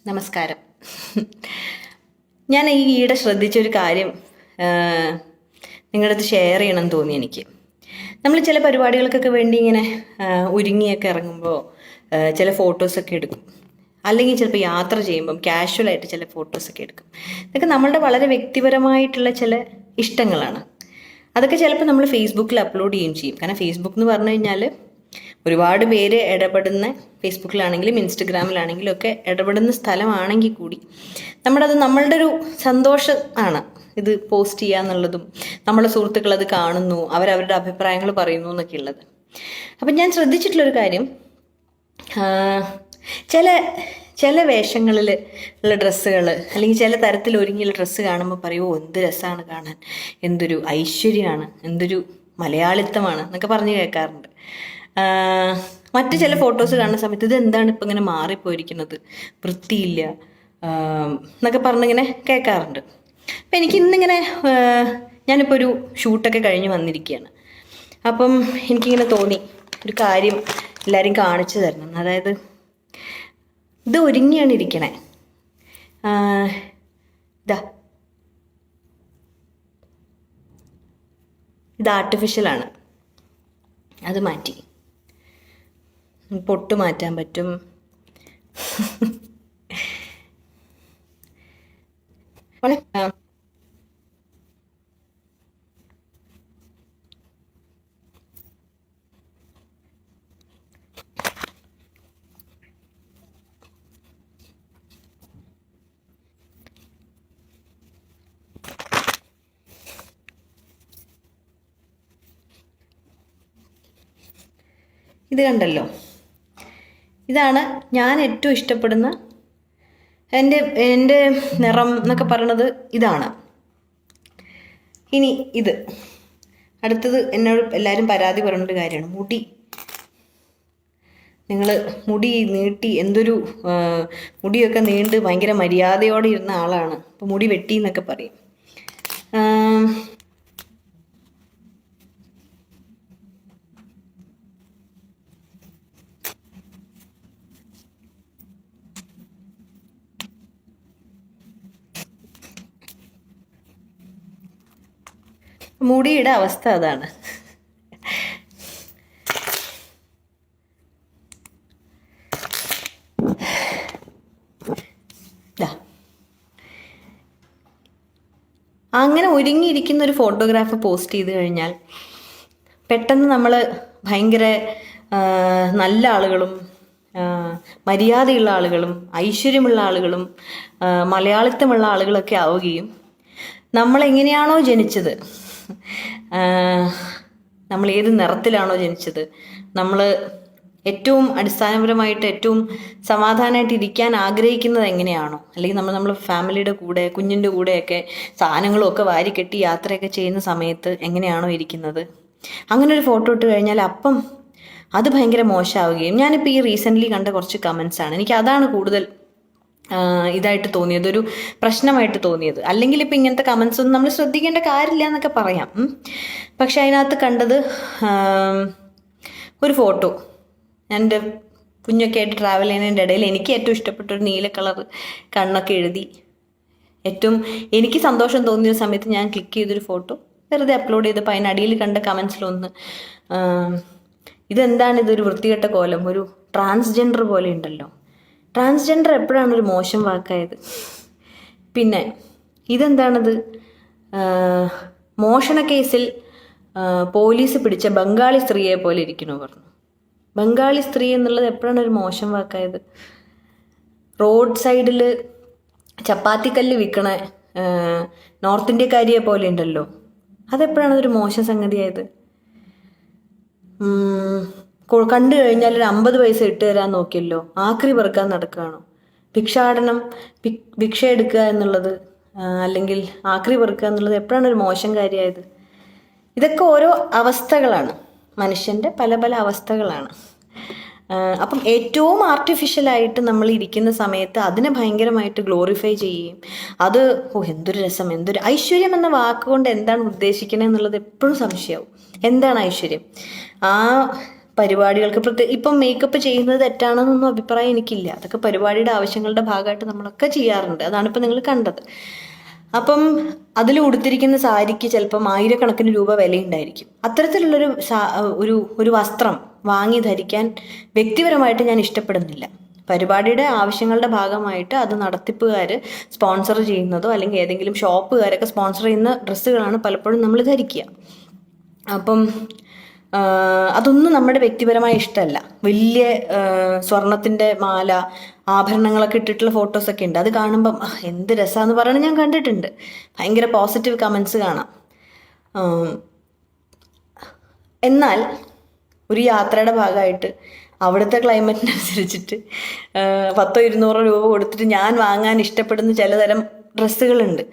നമസ്കാരം. ഞാൻ ഈയിടെ ശ്രദ്ധിച്ചൊരു കാര്യം നിങ്ങളുടെ അടുത്ത് ഷെയർ ചെയ്യണം തോന്നി എനിക്ക്. നമ്മൾ ചില പരിപാടികൾക്കൊക്കെ വേണ്ടി ഇങ്ങനെ ഒരുങ്ങിയൊക്കെ ഇറങ്ങുമ്പോൾ ചില ഫോട്ടോസൊക്കെ എടുക്കും. അല്ലെങ്കിൽ ചിലപ്പോൾ യാത്ര ചെയ്യുമ്പം കാഷ്വലായിട്ട് ചില ഫോട്ടോസൊക്കെ എടുക്കും. ഇതൊക്കെ നമ്മളുടെ വളരെ വ്യക്തിപരമായിട്ടുള്ള ചില ഇഷ്ടങ്ങളാണ്. അതൊക്കെ ചിലപ്പോൾ നമ്മൾ ഫേസ്ബുക്കിൽ അപ്ലോഡ് ചെയ്യുകയും ചെയ്യും. കാരണം ഫേസ്ബുക്ക് എന്ന് പറഞ്ഞു കഴിഞ്ഞാൽ ഒരുപാട് പേര് ഇടപെടുന്ന, ഫേസ്ബുക്കിലാണെങ്കിലും ഇൻസ്റ്റഗ്രാമിലാണെങ്കിലും ഒക്കെ ഇടപെടുന്ന സ്ഥലമാണെങ്കിൽ കൂടി നമ്മളുടെ ഒരു സന്തോഷം ആണ് ഇത് പോസ്റ്റ് ചെയ്യുക എന്നുള്ളതും, നമ്മളെ സുഹൃത്തുക്കൾ അത് കാണുന്നു, അവരവരുടെ അഭിപ്രായങ്ങൾ പറയുന്നു എന്നൊക്കെ ഉള്ളത്. അപ്പം ഞാൻ ശ്രദ്ധിച്ചിട്ടുള്ളൊരു കാര്യം, ചില വേഷങ്ങളിൽ ഉള്ള ഡ്രസ്സുകൾ അല്ലെങ്കിൽ ചില തരത്തിൽ ഒരുങ്ങിയുള്ള ഡ്രസ്സ് കാണുമ്പോൾ പറയുമോ എന്ത് രസമാണ് കാണാൻ, എന്തൊരു ഐശ്വര്യമാണ്, എന്തൊരു മലയാളിത്തമാണ് എന്നൊക്കെ പറഞ്ഞ് കേൾക്കാറുണ്ട്. മറ്റു ചില ഫോട്ടോസ് കാണുന്ന സമയത്ത് ഇത് എന്താണ് ഇപ്പം ഇങ്ങനെ മാറിപ്പോയിരിക്കുന്നത്, വൃത്തിയില്ല എന്നൊക്കെ പറഞ്ഞിങ്ങനെ കേൾക്കാറുണ്ട്. അപ്പം എനിക്ക് ഇന്നിങ്ങനെ ഞാനിപ്പോൾ ഒരു ഷൂട്ടൊക്കെ കഴിഞ്ഞ് വന്നിരിക്കുകയാണ്. അപ്പം എനിക്കിങ്ങനെ തോന്നി ഒരു കാര്യം എല്ലാവരും കാണിച്ചു തരണം. അതായത് ഇത് ഒരുങ്ങിയാണ് ഇരിക്കണേ, ഇത് ആർട്ടിഫിഷ്യലാണ്, അത് മാറ്റി പൊട്ട് മാറ്റാൻ പറ്റും. ഇത് കണ്ടല്ലോ, ഇതാണ് ഞാൻ ഏറ്റവും ഇഷ്ടപ്പെടുന്ന എൻ്റെ നിറം എന്നൊക്കെ പറയണത് ഇതാണ്. ഇനി ഇത് അടുത്തത് എന്നോട് എല്ലാവരും പരാതി പറയുന്നൊരു കാര്യമാണ് മുടി. നിങ്ങൾ മുടി നീട്ടി, എന്തൊരു മുടിയൊക്കെ നീണ്ട് ഭയങ്കര മര്യാദയോടെ ഇരുന്ന ആളാണ്, അപ്പോൾ മുടി വെട്ടി എന്നൊക്കെ പറയും. മുടിയുടെ അവസ്ഥ അതാണ്. അങ്ങനെ ഒരുങ്ങിയിരിക്കുന്ന ഒരു ഫോട്ടോഗ്രാഫ് പോസ്റ്റ് ചെയ്ത് കഴിഞ്ഞാൽ പെട്ടെന്ന് നമ്മൾ ഭയങ്കര നല്ല ആളുകളും മര്യാദയുള്ള ആളുകളും ഐശ്വര്യമുള്ള ആളുകളും മലയാളിത്തമുള്ള ആളുകളൊക്കെ ആവുകയും നമ്മളെങ്ങനെയാണോ ജനിച്ചത്, നമ്മൾ ഏത് നിറത്തിലാണോ ജനിച്ചത്, നമ്മൾ ഏറ്റവും അടിസ്ഥാനപരമായിട്ട് ഏറ്റവും സമാധാനമായിട്ട് ഇരിക്കാൻ ആഗ്രഹിക്കുന്നത് എങ്ങനെയാണോ, അല്ലെങ്കിൽ നമ്മൾ ഫാമിലിയുടെ കൂടെ കുഞ്ഞിൻ്റെ കൂടെയൊക്കെ സാധനങ്ങളും ഒക്കെ വാരിക്കെട്ടി യാത്രയൊക്കെ ചെയ്യുന്ന സമയത്ത് എങ്ങനെയാണോ ഇരിക്കുന്നത്, അങ്ങനെ ഒരു ഫോട്ടോ ഇട്ട് കഴിഞ്ഞാൽ അപ്പം അത് ഭയങ്കര മോശമാവുകയും, ഞാനിപ്പോൾ ഈ റീസെൻ്റ്ലി കണ്ട കുറച്ച് കമൻസാണ് എനിക്ക് അതാണ് കൂടുതൽ ഇതായിട്ട് തോന്നിയത്, ഒരു പ്രശ്നമായിട്ട് തോന്നിയത്. അല്ലെങ്കിൽ ഇപ്പം ഇങ്ങനത്തെ കമൻസ് ഒന്നും നമ്മൾ ശ്രദ്ധിക്കേണ്ട കാര്യമില്ല എന്നൊക്കെ പറയാം. പക്ഷെ അതിനകത്ത് കണ്ടത് ഒരു ഫോട്ടോ, ഞാൻ എൻ്റെ കുഞ്ഞൊക്കെ ആയിട്ട് ട്രാവൽ ചെയ്യുന്നതിൻ്റെ ഇടയിൽ എനിക്ക് ഏറ്റവും ഇഷ്ടപ്പെട്ട ഒരു നീല കളർ കണ്ണൊക്കെ എഴുതി ഏറ്റവും എനിക്ക് സന്തോഷം തോന്നിയ സമയത്ത് ഞാൻ ക്ലിക്ക് ചെയ്തൊരു ഫോട്ടോ വെറുതെ അപ്ലോഡ് ചെയ്തപ്പോൾ അതിനടിയിൽ കണ്ട കമൻസിലൊന്ന്, ഇതെന്താണ് ഇതൊരു വൃത്തികെട്ട കോലം, ഒരു ട്രാൻസ്ജെൻഡർ പോലെ ഉണ്ടല്ലോ. ട്രാൻസ്ജെൻഡർ എപ്പോഴാണ് ഒരു മോശം വാക്കായത്? പിന്നെ ഇതെന്താണത്, മോഷണ കേസിൽ പോലീസ് പിടിച്ച ബംഗാളി സ്ത്രീയെ പോലെ ഇരിക്കണോ പറഞ്ഞു. ബംഗാളി സ്ത്രീ എന്നുള്ളത് എപ്പോഴാണ് ഒരു മോശം വാക്കായത്? റോഡ് സൈഡിൽ ചപ്പാത്തിക്കല്ല് വിൽക്കണ നോർത്ത് ഇന്ത്യക്കാരിയെ പോലെ ഉണ്ടല്ലോ, അതെപ്പോഴാണ് അതൊരു മോശം സംഗതിയായത്? കണ്ടു കഴിഞ്ഞാൽ ഒരു 50 പൈസ ഇട്ട് തരാൻ നോക്കിയല്ലോ, ആക്രി പെറുക്കാൻ നടക്കുകയാണോ? ഭിക്ഷാടനം, ഭിക്ഷ എടുക്കുക എന്നുള്ളത് അല്ലെങ്കിൽ ആക്രി പെറുക്കുക എന്നുള്ളത് എപ്പോഴാണ് ഒരു മോശം കാര്യമായത്? ഇതൊക്കെ ഓരോ അവസ്ഥകളാണ്, മനുഷ്യൻ്റെ പല പല അവസ്ഥകളാണ്. അപ്പം ഏറ്റവും ആർട്ടിഫിഷ്യലായിട്ട് നമ്മൾ ഇരിക്കുന്ന സമയത്ത് അതിനെ ഭയങ്കരമായിട്ട് ഗ്ലോറിഫൈ ചെയ്യുകയും അത് എന്തൊരു രസം, എന്തൊരു ഐശ്വര്യം എന്ന വാക്കുകൊണ്ട് എന്താണ് ഉദ്ദേശിക്കുന്നത് എന്നുള്ളത് എപ്പോഴും സംശയമാവും. എന്താണ് ഐശ്വര്യം? ആ പരിപാടികൾക്ക് ഇപ്പം മേക്കപ്പ് ചെയ്യുന്നത് തെറ്റാണെന്നൊന്നും അഭിപ്രായം എനിക്കില്ല. അതൊക്കെ പരിപാടിയുടെ ആവശ്യങ്ങളുടെ ഭാഗമായിട്ട് നമ്മളൊക്കെ ചെയ്യാറുണ്ട്. അതാണിപ്പോൾ നിങ്ങൾ കണ്ടത്. അപ്പം അതിൽ ഉടുത്തിരിക്കുന്ന സാരിക്ക് ചിലപ്പം 1000കണക്കിന് രൂപ വിലയുണ്ടായിരിക്കും. അത്തരത്തിലുള്ളൊരു ഒരു വസ്ത്രം വാങ്ങി ധരിക്കാൻ വ്യക്തിപരമായിട്ട് ഞാൻ ഇഷ്ടപ്പെടുന്നില്ല. പരിപാടിയുടെ ആവശ്യങ്ങളുടെ ഭാഗമായിട്ട് അത് നടത്തിപ്പുകാർ സ്പോൺസർ ചെയ്യുന്നതോ അല്ലെങ്കിൽ ഏതെങ്കിലും ഷോപ്പുകാരൊക്കെ സ്പോൺസർ ചെയ്യുന്ന ഡ്രസ്സുകളാണ് പലപ്പോഴും നമ്മൾ ധരിക്കുക. അപ്പം അതൊന്നും നമ്മുടെ വ്യക്തിപരമായ ഇഷ്ടമല്ല. വലിയ സ്വർണത്തിൻ്റെ മാല, ആഭരണങ്ങളൊക്കെ ഇട്ടിട്ടുള്ള ഫോട്ടോസൊക്കെ ഉണ്ട്. അത് കാണുമ്പം എന്ത് രസമാണെന്ന് പറയുന്നത് ഞാൻ കണ്ടിട്ടുണ്ട്. ഭയങ്കര പോസിറ്റീവ് കമൻസ് കാണാം. എന്നാൽ ഒരു യാത്രയുടെ ഭാഗമായിട്ട് അവിടുത്തെ ക്ലൈമറ്റിനനുസരിച്ചിട്ട് 100-200 രൂപ കൊടുത്തിട്ട് ഞാൻ വാങ്ങാൻ ഇഷ്ടപ്പെടുന്ന ചിലതരം ഡ്രസ്സുകളുണ്ട്.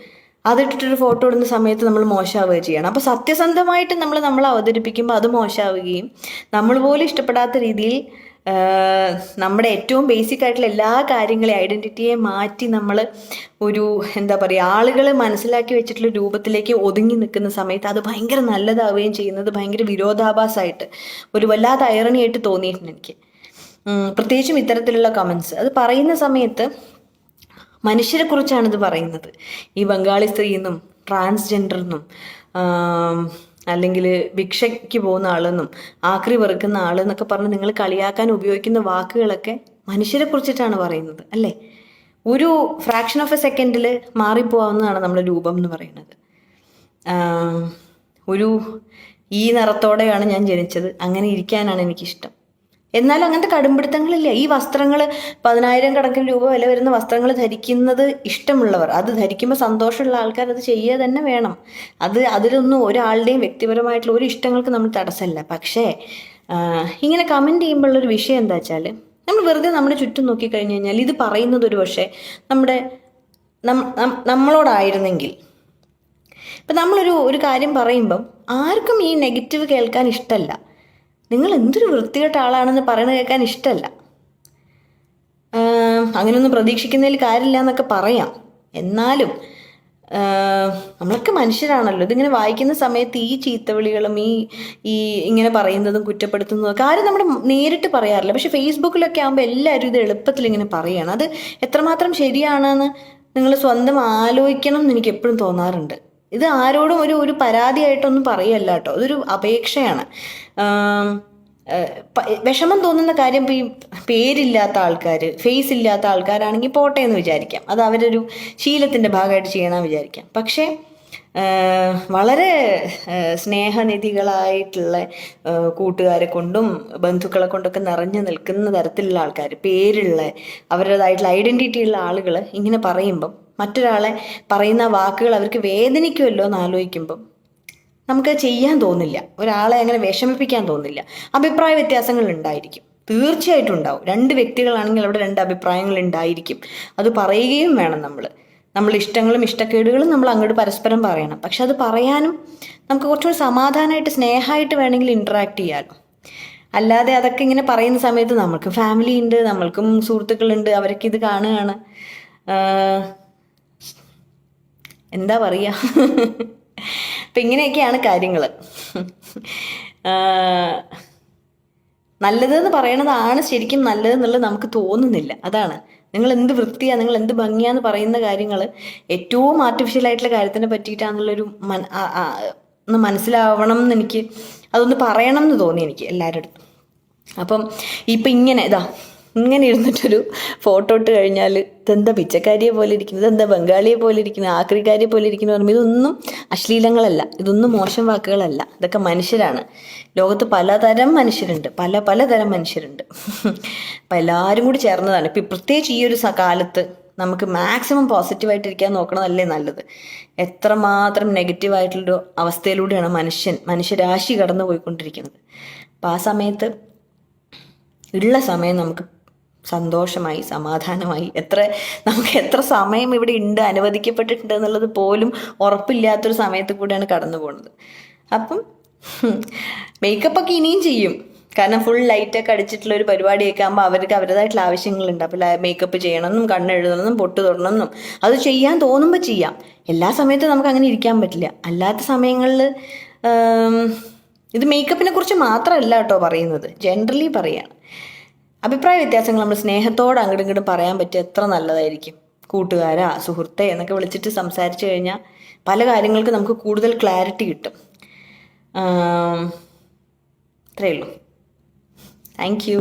അതിട്ടിട്ടൊരു ഫോട്ടോ ഇടുന്ന സമയത്ത് നമ്മൾ മോശമാവുകയും ചെയ്യണം. അപ്പോൾ സത്യസന്ധമായിട്ട് നമ്മൾ അവതരിപ്പിക്കുമ്പോൾ അത് മോശമാവുകയും നമ്മൾ പോലും ഇഷ്ടപ്പെടാത്ത രീതിയിൽ നമ്മുടെ ഏറ്റവും ബേസിക് ആയിട്ടുള്ള എല്ലാ കാര്യങ്ങളെയും ഐഡൻറ്റിറ്റിയെ മാറ്റി നമ്മൾ ഒരു എന്താ പറയുക ആളുകൾ മനസ്സിലാക്കി വെച്ചിട്ടുള്ള രൂപത്തിലേക്ക് ഒതുങ്ങി നിൽക്കുന്ന സമയത്ത് അത് ഭയങ്കര നല്ലതാവുകയും ചെയ്യുന്നത് ഭയങ്കര വിരോധാഭാസമായിട്ട് ഒരു വല്ലാത്ത ഐറണിയായിട്ട് തോന്നിയിട്ടുണ്ട് എനിക്ക്. പ്രത്യേകിച്ചും ഇത്തരത്തിലുള്ള കമൻസ് അത് പറയുന്ന സമയത്ത് മനുഷ്യരെ കുറിച്ചാണ് ഇത് പറയുന്നത്. ഈ ബംഗാളി സ്ത്രീ എന്നും ട്രാൻസ്ജെൻഡർ എന്നും അല്ലെങ്കിൽ ഭിക്ഷയ്ക്ക് പോകുന്ന ആളെന്നും ആക്രി വെറുക്കുന്ന ആളെന്നൊക്കെ പറഞ്ഞ് നിങ്ങൾ കളിയാക്കാൻ ഉപയോഗിക്കുന്ന വാക്കുകളൊക്കെ മനുഷ്യരെ കുറിച്ചിട്ടാണ് പറയുന്നത് അല്ലേ? ഒരു ഫ്രാക്ഷൻ ഓഫ് എ സെക്കൻഡിൽ മാറിപ്പോവാവുന്നതാണ് നമ്മുടെ രൂപം എന്ന് പറയുന്നത്. ഈ നിറത്തോടെയാണ് ഞാൻ ജനിച്ചത്, അങ്ങനെ ഇരിക്കാനാണ് എനിക്കിഷ്ടം. എന്നാലും അങ്ങനത്തെ കടുംപിടുത്തങ്ങളില്ല. ഈ വസ്ത്രങ്ങൾ 10,000 കണക്കിന് രൂപ വില വരുന്ന വസ്ത്രങ്ങൾ ധരിക്കുന്നത് ഇഷ്ടമുള്ളവർ, അത് ധരിക്കുമ്പോൾ സന്തോഷമുള്ള ആൾക്കാർ അത് ചെയ്യുക തന്നെ വേണം. അതിലൊന്നും ഒരാളുടെയും വ്യക്തിപരമായിട്ടുള്ള ഒരു ഇഷ്ടങ്ങൾക്ക് നമ്മൾ തടസ്സമല്ല. പക്ഷേ ഇങ്ങനെ കമൻറ്റ് ചെയ്യുമ്പോഴുള്ളൊരു വിഷയം എന്താ വെച്ചാൽ നമ്മൾ വെറുതെ നമ്മുടെ ചുറ്റും നോക്കിക്കഴിഞ്ഞ് കഴിഞ്ഞാൽ ഇത് പറയുന്നത് ഒരു പക്ഷേ നമ്മളോടായിരുന്നെങ്കിൽ ഇപ്പം ഒരു കാര്യം പറയുമ്പം ആർക്കും ഈ നെഗറ്റീവ് കേൾക്കാൻ ഇഷ്ടമല്ല. നിങ്ങൾ എന്തൊരു വൃത്തികെട്ട ആളാണെന്ന് പറയുന്നത് കേൾക്കാൻ ഇഷ്ടമല്ല. അങ്ങനെയൊന്നും പ്രതീക്ഷിക്കുന്നതിൽ കാര്യമില്ല എന്നൊക്കെ പറയാം. എന്നാലും നമ്മളൊക്കെ മനുഷ്യരാണല്ലോ. ഇതിങ്ങനെ വായിക്കുന്ന സമയത്ത് ഈ ചീത്തവിളികളും ഈ ഇങ്ങനെ പറയുന്നതും കുറ്റപ്പെടുത്തുന്നതും ഒക്കെ ആരും നമ്മുടെ നേരിട്ട് പറയാറില്ല. പക്ഷെ ഫേസ്ബുക്കിലൊക്കെ ആകുമ്പോൾ എല്ലാവരും ഇത് എളുപ്പത്തിൽ ഇങ്ങനെ പറയുകയാണ്. അത് എത്രമാത്രം ശരിയാണെന്ന് നിങ്ങൾ സ്വന്തം ആലോചിക്കണം എന്ന് എനിക്ക് എപ്പോഴും തോന്നാറുണ്ട്. ഇത് ആരോടും ഒരു പരാതിയായിട്ടൊന്നും പറയല്ല കേട്ടോ, അതൊരു അപേക്ഷയാണ്. വിഷമം തോന്നുന്ന കാര്യം ഈ പേരില്ലാത്ത ആൾക്കാർ, ഫേസ് ഇല്ലാത്ത ആൾക്കാരാണെങ്കിൽ പോട്ടെ എന്ന് വിചാരിക്കാം, അത് അവരൊരു ശീലത്തിൻ്റെ ഭാഗമായിട്ട് ചെയ്യണമെന്ന് വിചാരിക്കാം. പക്ഷേ വളരെ സ്നേഹനിധികളായിട്ടുള്ള കൂട്ടുകാരെ കൊണ്ടും ബന്ധുക്കളെ കൊണ്ടൊക്കെ നിറഞ്ഞു നിൽക്കുന്ന തരത്തിലുള്ള ആൾക്കാർ, പേരുള്ള അവരുടേതായിട്ടുള്ള ഐഡൻറ്റിറ്റി ഉള്ള ആളുകൾ ഇങ്ങനെ പറയുമ്പം മറ്റൊരാളെ പറയുന്ന വാക്കുകൾ അവർക്ക് വേദനിക്കുമല്ലോ എന്ന് ആലോചിക്കുമ്പം നമുക്ക് ചെയ്യാൻ തോന്നില്ല. ഒരാളെ അങ്ങനെ വിഷമിപ്പിക്കാൻ തോന്നില്ല. അഭിപ്രായ വ്യത്യാസങ്ങൾ ഉണ്ടായിരിക്കും, തീർച്ചയായിട്ടും ഉണ്ടാവും. 2 വ്യക്തികളാണെങ്കിൽ അവിടെ 2 അഭിപ്രായങ്ങൾ ഉണ്ടായിരിക്കും. അത് പറയുകയും വേണം. നമ്മൾ ഇഷ്ടങ്ങളും ഇഷ്ടക്കേടുകളും നമ്മൾ അങ്ങോട്ട് പരസ്പരം പറയണം. പക്ഷെ അത് പറയാനും നമുക്ക് കുറച്ചുകൂടി സമാധാനമായിട്ട് സ്നേഹമായിട്ട് വേണമെങ്കിൽ ഇൻട്രാക്ട് ചെയ്യാമല്ലോ. അല്ലാതെ അതൊക്കെ ഇങ്ങനെ പറയുന്ന സമയത്ത് നമ്മൾക്ക് ഫാമിലി ഉണ്ട്, നമ്മൾക്കും സുഹൃത്തുക്കളുണ്ട്, അവരൊക്കെ ഇത് കാണുകയാണ്. എന്താ പറയുക, അപ്പം ഇങ്ങനെയൊക്കെയാണ് കാര്യങ്ങൾ. നല്ലതെന്ന് പറയണതാണ് ശരിക്കും നല്ലതെന്നുള്ളത് നമുക്ക് തോന്നുന്നില്ല. അതാണ്, നിങ്ങൾ എന്ത് വൃത്തിയാണ്, നിങ്ങൾ എന്ത് ഭംഗിയാന്ന് പറയുന്ന കാര്യങ്ങൾ ഏറ്റവും ആർട്ടിഫിഷ്യലായിട്ടുള്ള കാര്യത്തിനെ പറ്റിയിട്ടാണെന്നുള്ളൊരു ഒന്ന് മനസ്സിലാവണം എന്ന് എനിക്ക്, അതൊന്ന് പറയണം എന്ന് തോന്നി എനിക്ക് എല്ലാവരുടെ അടുത്തും. അപ്പം ഇപ്പം ഇങ്ങനെ ഇരുന്നിട്ടൊരു ഫോട്ടോ ഇട്ട് കഴിഞ്ഞാൽ ഇതെന്താ പിച്ചക്കാരിയെ പോലെ ഇരിക്കുന്നത്, ഇതെന്താ ബംഗാളിയെ പോലെ ഇരിക്കുന്നത്, ആക്രിക്കാരിയെ പോലെ ഇരിക്കുന്നത് പറയുമ്പോൾ ഇതൊന്നും അശ്ലീലങ്ങളല്ല, ഇതൊന്നും മോശം വാക്കുകളല്ല, ഇതൊക്കെ മനുഷ്യരാണ്. ലോകത്ത് പലതരം മനുഷ്യരുണ്ട്, പലതരം മനുഷ്യരുണ്ട്. അപ്പം എല്ലാവരും കൂടി ചേർന്നതാണ്. ഇപ്പം പ്രത്യേകിച്ച് ഈ ഒരു കാലത്ത് നമുക്ക് മാക്സിമം പോസിറ്റീവായിട്ടിരിക്കാൻ നോക്കണതല്ലേ നല്ലത്. എത്രമാത്രം നെഗറ്റീവായിട്ടുള്ളൊരു അവസ്ഥയിലൂടെയാണ് മനുഷ്യരാശി കടന്നു പോയിക്കൊണ്ടിരിക്കുന്നത്. അപ്പം ആ സമയത്ത് ഉള്ള സമയം നമുക്ക് സന്തോഷമായി സമാധാനമായി നമുക്ക് എത്ര സമയം ഇവിടെ ഉണ്ട്, അനുവദിക്കപ്പെട്ടിട്ടുണ്ട് എന്നുള്ളത് പോലും ഉറപ്പില്ലാത്തൊരു സമയത്ത് കൂടെയാണ് കടന്നു പോകുന്നത്. അപ്പം മേക്കപ്പൊക്കെ ഇനിയും ചെയ്യും, കാരണം ഫുൾ ലൈറ്റൊക്കെ അടിച്ചിട്ടുള്ള ഒരു പരിപാടിയൊക്കെ ആകുമ്പോൾ അവർക്ക് അവരുടേതായിട്ടുള്ള ആവശ്യങ്ങളുണ്ട്. അപ്പോൾ മേക്കപ്പ് ചെയ്യണമെന്നും കണ്ണെഴുതണമെന്നും പൊട്ട് തൊടണമെന്നും അത് ചെയ്യാൻ തോന്നുമ്പോൾ ചെയ്യാം. എല്ലാ സമയത്തും നമുക്ക് അങ്ങനെ ഇരിക്കാൻ പറ്റില്ല. അല്ലാത്ത സമയങ്ങളിൽ ഇത് മേക്കപ്പിനെ കുറിച്ച് മാത്രമല്ല കേട്ടോ പറയുന്നത്, ജനറലി പറയാണ്. അഭിപ്രായ വ്യത്യാസങ്ങൾ നമ്മൾ സ്നേഹത്തോടെ അങ്ങോട്ടും ഇങ്ങോട്ടും പറയാൻ പറ്റിയ എത്ര നല്ലതായിരിക്കും. കൂട്ടുകാരാ, സുഹൃത്തെ എന്നൊക്കെ വിളിച്ചിട്ട് സംസാരിച്ചു കഴിഞ്ഞാൽ പല കാര്യങ്ങൾക്ക് നമുക്ക് കൂടുതൽ ക്ലാരിറ്റി കിട്ടും. അത്രയേ ഉള്ളൂ. Thank you.